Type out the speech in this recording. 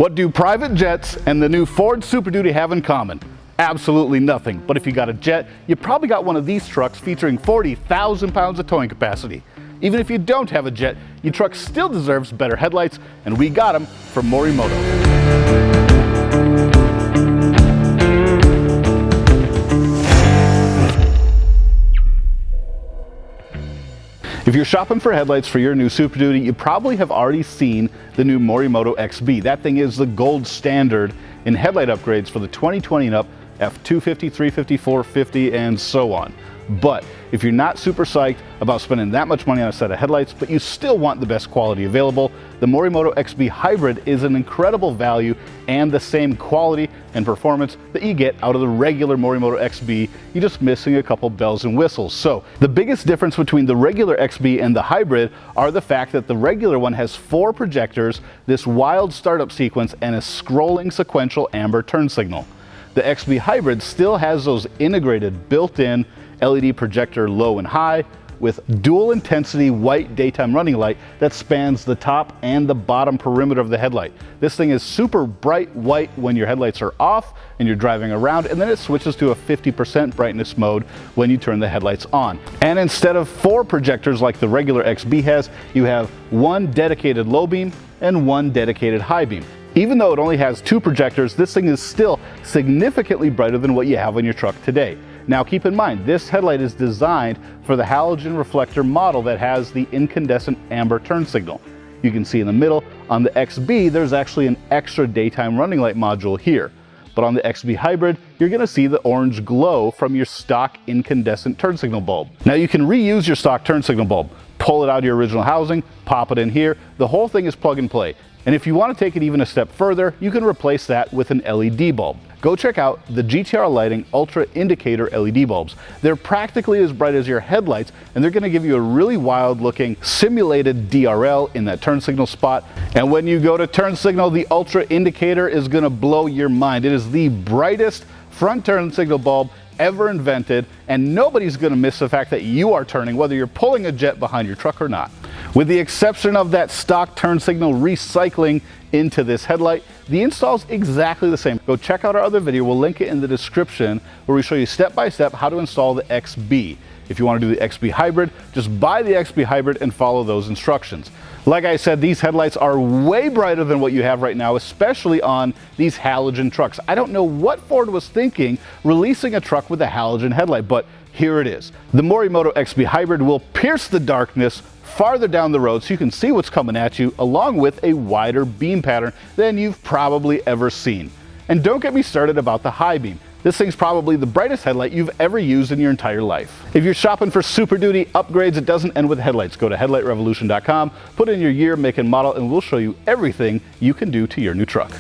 What do private jets and the new Ford Super Duty have in common? Absolutely nothing. But if you got a jet, you probably got one of these trucks featuring 40,000 pounds of towing capacity. Even if you don't have a jet, your truck still deserves better headlights, and we got them from Morimoto. If you're shopping for headlights for your new Super Duty, you probably have already seen the new Morimoto XB. That thing is the gold standard in headlight upgrades for the 2020 and up F250, 350, 450, and so on. But if you're not super psyched about spending that much money on a set of headlights, but you still want the best quality available, the Morimoto XB Hybrid is an incredible value and the same quality and performance that you get out of the regular Morimoto XB. You're just missing a couple bells and whistles. So the biggest difference between the regular XB and the Hybrid are the fact that the regular one has 4 projectors, this wild startup sequence, and a scrolling sequential amber turn signal. The XB Hybrid still has those integrated built-in LED projector low and high with dual intensity white daytime running light that spans the top and the bottom perimeter of the headlight. This thing is super bright white when your headlights are off and you're driving around, and then it switches to a 50% brightness mode when you turn the headlights on. And instead of 4 projectors like the regular XB has, you have 1 dedicated low beam and 1 dedicated high beam. Even though it only has 2 projectors, this thing is still significantly brighter than what you have on your truck today. Now keep in mind, this headlight is designed for the halogen reflector model that has the incandescent amber turn signal. You can see in the middle, on the XB, there's actually an extra daytime running light module here. But on the XB Hybrid, you're gonna see the orange glow from your stock incandescent turn signal bulb. Now you can reuse your stock turn signal bulb. Pull it out of your original housing, pop it in here. The whole thing is plug and play. And if you want to take it even a step further, you can replace that with an LED bulb. Go check out the GTR Lighting Ultra Indicator LED bulbs. They're practically as bright as your headlights, and they're going to give you a really wild looking simulated DRL in that turn signal spot. And when you go to turn signal, the Ultra Indicator is going to blow your mind. It is the brightest front turn signal bulb ever invented, and nobody's going to miss the fact that you are turning, whether you're pulling a jet behind your truck or not. With the exception of that stock turn signal recycling into this headlight, the install is exactly the same. Go check out our other video, we'll link it in the description, where we show you step by step how to install the XB. If you want to do the XB Hybrid, just buy the XB Hybrid and follow those instructions. Like I said, these headlights are way brighter than what you have right now, especially on these halogen trucks. I don't know what Ford was thinking releasing a truck with a halogen headlight, but here it is. The Morimoto XB Hybrid will pierce the darkness farther down the road so you can see what's coming at you, along with a wider beam pattern than you've probably ever seen. And don't get me started about the high beam. This thing's probably the brightest headlight you've ever used in your entire life. If you're shopping for Super Duty upgrades, it doesn't end with headlights. Go to headlightrevolution.com, put in your year, make, and model, and we'll show you everything you can do to your new truck.